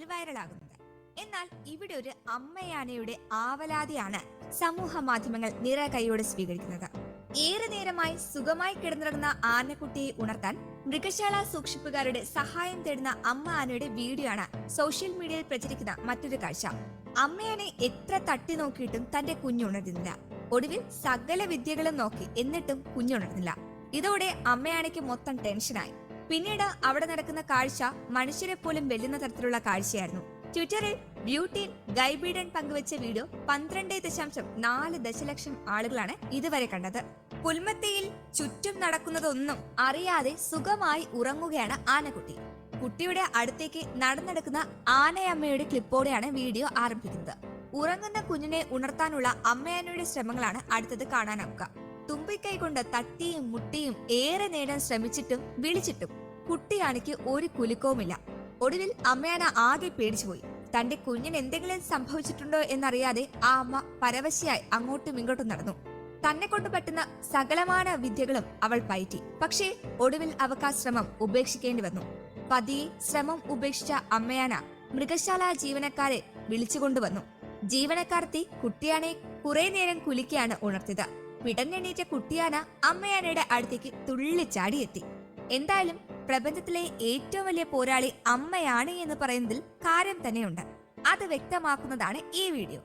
വൈറലാകുന്നത്. എന്നാൽ ഇവിടെ ഒരു അമ്മയാനയുടെ ആവലാതിയാണ് സമൂഹ മാധ്യമങ്ങൾ നിറകൈയോടെ സ്വീകരിക്കുന്നത്. ഏറെ നേരമായി സുഖമായി കിടന്നിറങ്ങുന്ന ആനക്കുട്ടിയെ ഉണർത്താൻ മൃഗശാല സൂക്ഷിപ്പുകാരുടെ സഹായം തേടുന്ന അമ്മ ആനയുടെ വീഡിയോ ആണ് സോഷ്യൽ മീഡിയയിൽ പ്രചരിക്കുന്ന മറ്റൊരു കാഴ്ച. അമ്മയാനെ എത്ര തട്ടി നോക്കിയിട്ടും തന്റെ കുഞ്ഞുണർന്നില്ല. ഒടുവിൽ സകല വിദ്യകളും നോക്കി, എന്നിട്ടും കുഞ്ഞുണർന്നില്ല. ഇതോടെ അമ്മയാനയ്ക്ക് മൊത്തം ടെൻഷനായി. പിന്നീട് അവിടെ നടക്കുന്ന കാഴ്ച മനുഷ്യരെ പോലും വെല്ലുന്ന തരത്തിലുള്ള കാഴ്ചയായിരുന്നു. ട്വിറ്ററിൽ ബ്യൂട്ടി ഗൈബീഡൻ പങ്കുവച്ച വീഡിയോ 12.4 ദശലക്ഷം ആളുകളാണ് ഇതുവരെ കണ്ടത്. പുൽമത്തയിൽ ചുറ്റും നടക്കുന്നതൊന്നും അറിയാതെ സുഖമായി ഉറങ്ങുകയാണ് ആനക്കുട്ടി. കുട്ടിയുടെ അടുത്തേക്ക് നടന്നെടുക്കുന്ന ആനയമ്മയുടെ ക്ലിപ്പോടെയാണ് വീഡിയോ ആരംഭിക്കുന്നത്. ഉറങ്ങുന്ന കുഞ്ഞിനെ ഉണർത്താനുള്ള അമ്മയാനയുടെ ശ്രമങ്ങളാണ് അടുത്തത് കാണാനാവുക. തുമ്പിക്കൈ കൊണ്ട് തട്ടിയും മുട്ടിയും ഏറെ നേരം ശ്രമിച്ചിട്ടും വിളിച്ചിട്ടും കുട്ടിയാനയ്ക്ക് ഒരു കുലുക്കവുമില്ല. ഒടുവിൽ അമ്മയാന ആകെ പേടിച്ചുപോയി. തന്റെ കുഞ്ഞിന് എന്തെങ്കിലും സംഭവിച്ചിട്ടുണ്ടോ എന്നറിയാതെ ആ അമ്മ പരവശയായി അങ്ങോട്ടും ഇങ്ങോട്ടും നടന്നു. തന്നെ കൊണ്ട് പറ്റുന്ന സകലമാന വിദ്യകളും അവൾ പയറ്റി. പക്ഷേ ഒടുവിൽ അവൾക്ക് ആ ശ്രമം ഉപേക്ഷിക്കേണ്ടി വന്നു. പതിയെ ശ്രമം ഉപേക്ഷിച്ച അമ്മയാന മൃഗശാല ജീവനക്കാരെ വിളിച്ചുകൊണ്ടുവന്നു. ജീവനക്കാർത്തി കുട്ടിയാനെ കുറെ നേരം കുലുക്കിയാണ് ഉണർത്തിയത്. പിടഞ്ഞെണീറ്റ കുട്ടിയാന അമ്മയാനയുടെ അടുത്തേക്ക് തുള്ളിച്ചാടിയെത്തി. എന്തായാലും പ്രപഞ്ചത്തിലെ ഏറ്റവും വലിയ പോരാളി അമ്മയാണ് എന്ന് പറയുന്നതിൽ കാര്യം തന്നെയുണ്ട്. അത് വ്യക്തമാക്കുന്നതാണ് ഈ വീഡിയോ.